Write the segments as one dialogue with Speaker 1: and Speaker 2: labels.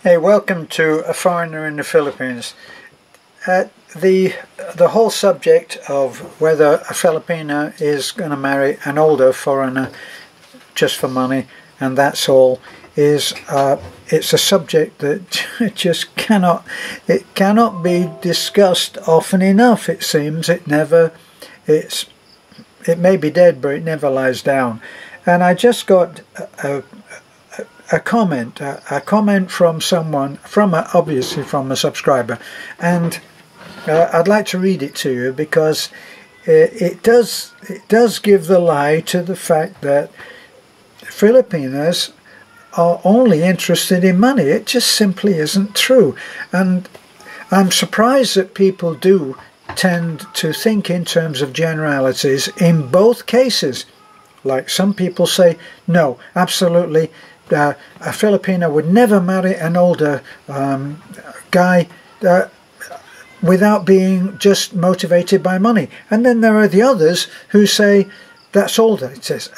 Speaker 1: Hey, welcome to A Foreigner in the Philippines. The whole subject of whether a Filipina is going to marry an older foreigner just for money and that's all is it's a subject that just cannot be discussed often enough. It seems it may be dead, but it never lies down. And I just got a comment from someone, obviously from a subscriber, and I'd like to read it to you because it does give the lie to the fact that Filipinas are only interested in money. It just simply isn't true, and I'm surprised that people do tend to think in terms of generalities in both cases. Like some people say, no, absolutely, a Filipina would never marry an older guy without being just motivated by money. And then there are the others who say, that's older. It says,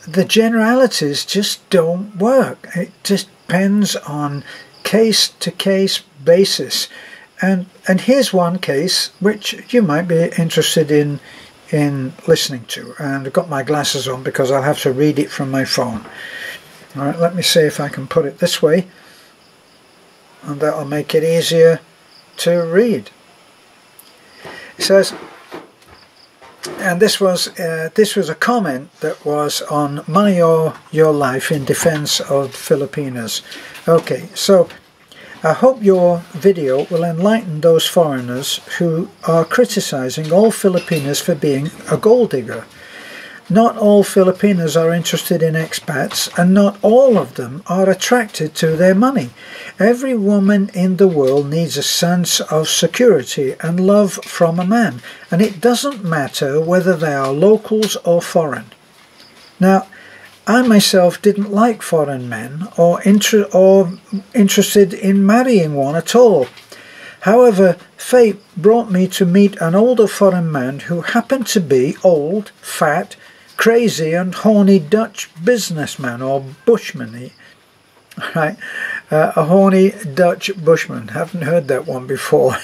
Speaker 1: the generalities just don't work. It just depends on case-to-case basis. And here's one case which you might be interested in listening to, and I've got my glasses on because I'll have to read it from my phone. Alright, let me see if I can put it this way, and that'll make it easier to read. It says, and this was a comment that was on Money or Your Life in defense of Filipinas. Okay, so I hope your video will enlighten those foreigners who are criticizing all Filipinas for being a gold digger. Not all Filipinas are interested in expats, and not all of them are attracted to their money. Every woman in the world needs a sense of security and love from a man, and it doesn't matter whether they are locals or foreign. Now, I myself didn't like foreign men or interested in marrying one at all. However, fate brought me to meet an older foreign man who happened to be old, fat, crazy and horny Dutch businessman or bushman. Right? A horny Dutch bushman. Haven't heard that one before.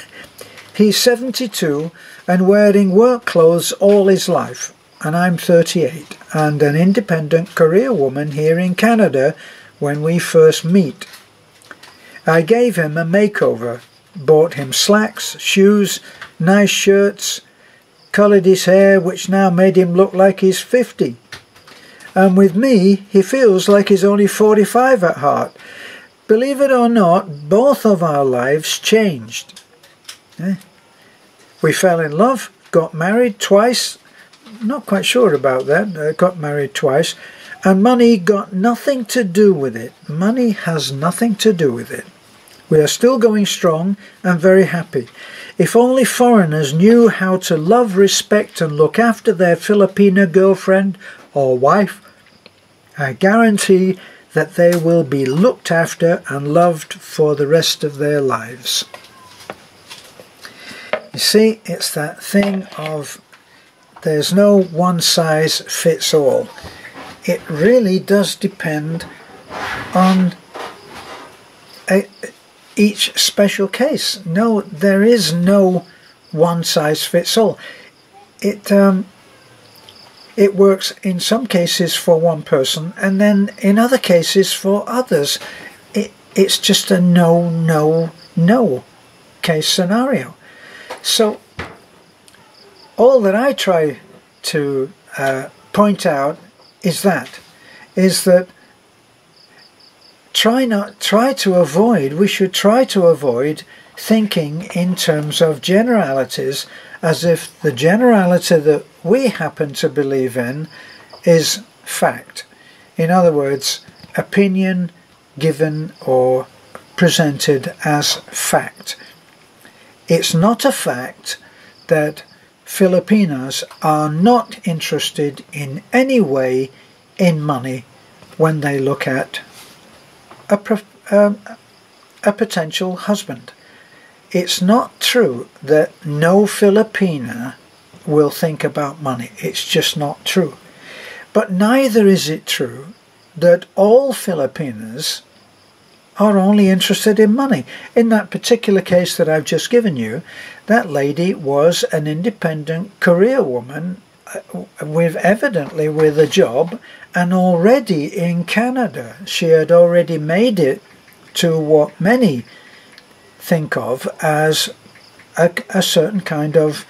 Speaker 1: He's 72 and wearing work clothes all his life. And I'm 38 and an independent career woman here in Canada when we first meet. I gave him a makeover, bought him slacks, shoes, nice shirts, coloured his hair, which now made him look like he's 50. And with me, he feels like he's only 45 at heart. Believe it or not, both of our lives changed. We fell in love, got married twice. Not quite sure about that. Got married twice, and money got nothing to do with it. Money has nothing to do with it. We are still going strong and very happy. If only foreigners knew how to love, respect and look after their Filipina girlfriend or wife, I guarantee that they will be looked after and loved for the rest of their lives. You see, it's that thing of there's no one size fits all. It really does depend on each special case. No, there is no one size fits all. It works in some cases for one person, and then in other cases for others. It's just a no case scenario. So all that I try to point out is that we should try to avoid thinking in terms of generalities as if the generality that we happen to believe in is fact. In other words, opinion given or presented as fact. It's not a fact that Filipinas are not interested in any way in money when they look at a potential husband. It's not true that no Filipina will think about money. It's just not true. But neither is it true that all Filipinas are only interested in money. In that particular case that I've just given you, that lady was an independent career woman evidently with a job, and already in Canada she had already made it to what many think of as a certain kind of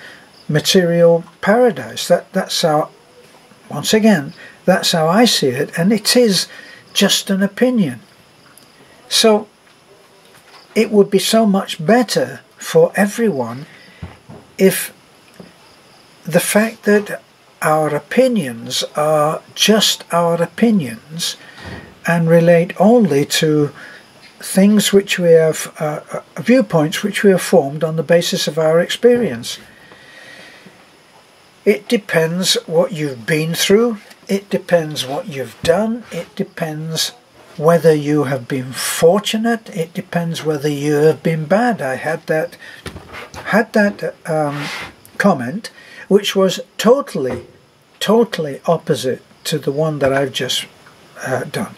Speaker 1: material paradise. That's how, once again, that's how I see it, and it is just an opinion. So it would be so much better for everyone if the fact that our opinions are just our opinions and relate only to things which we have, viewpoints which we have formed on the basis of our experience. It depends what you've been through, it depends what you've done, it depends whether you have been fortunate, it depends whether you have been bad. I had that comment which was totally opposite to the one that I've just done.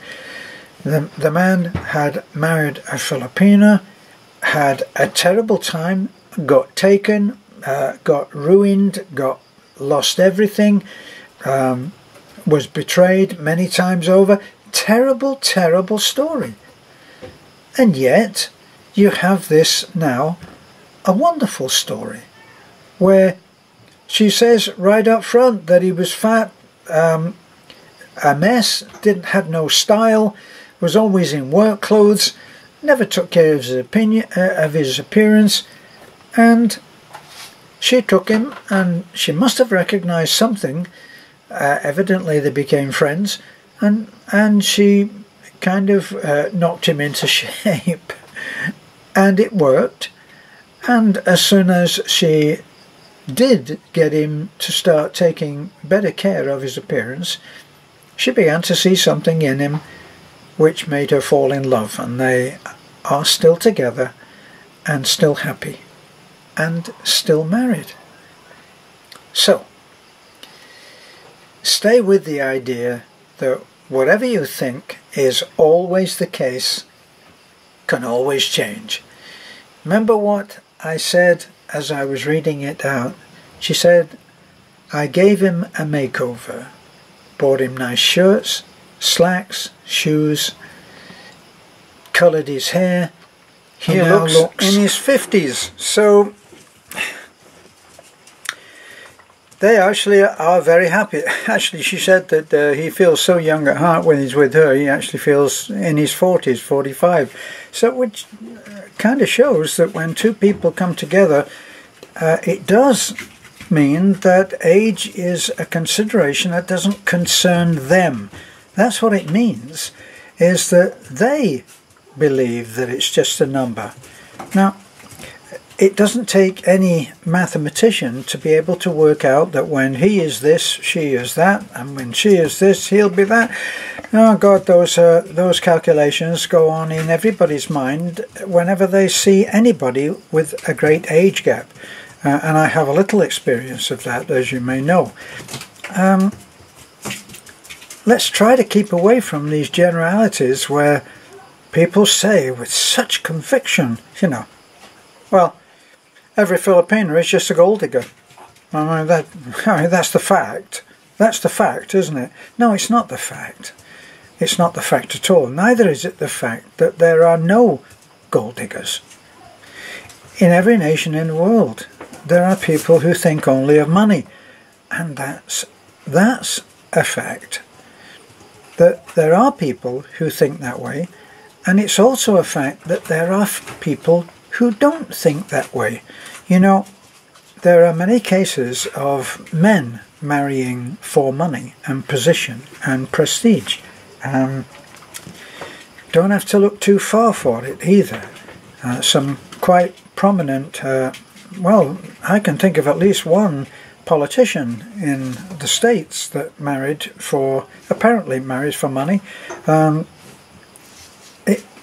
Speaker 1: The man had married a Filipina, had a terrible time, got taken, got ruined, lost everything, was betrayed many times over. Terrible, terrible story. And yet you have this now, a wonderful story, where she says right up front that he was fat, a mess, had no style, was always in work clothes, never took care of his appearance, and she took him, and she must have recognized something. Evidently they became friends, and she kind of knocked him into shape, and it worked. And as soon as she did get him to start taking better care of his appearance, she began to see something in him which made her fall in love, and they are still together and still happy and still married. So stay with the idea that whatever you think is always the case can always change. Remember what I said as I was reading it out? She said, I gave him a makeover, bought him nice shirts, slacks, shoes, coloured his hair. He looks in his 50s. So they actually are very happy. Actually, she said that he feels so young at heart when he's with her. He actually feels in his 40s, 45. So which kind of shows that when two people come together, it does mean that age is a consideration that doesn't concern them. That's what it means, is that they believe that it's just a number. Now, it doesn't take any mathematician to be able to work out that when he is this, she is that, and when she is this, he'll be that. Oh God, those calculations go on in everybody's mind whenever they see anybody with a great age gap. And I have a little experience of that, as you may know. Let's try to keep away from these generalities where people say with such conviction, you know, well, every Filipino is just a gold digger. I mean, that's the fact. That's the fact, isn't it? No, it's not the fact. It's not the fact at all. Neither is it the fact that there are no gold diggers. In every nation in the world, there are people who think only of money. And that's a fact. That there are people who think that way. And it's also a fact that there are people who don't think that way. You know, there are many cases of men marrying for money and position and prestige. Don't have to look too far for it either. Some quite prominent, well, I can think of at least one politician in the States that apparently marries for money.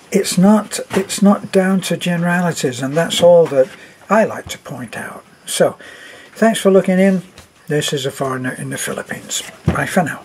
Speaker 1: It's not down to generalities, and that's all that I like to point out. So, thanks for looking in. This is A Foreigner in the Philippines. Bye for now.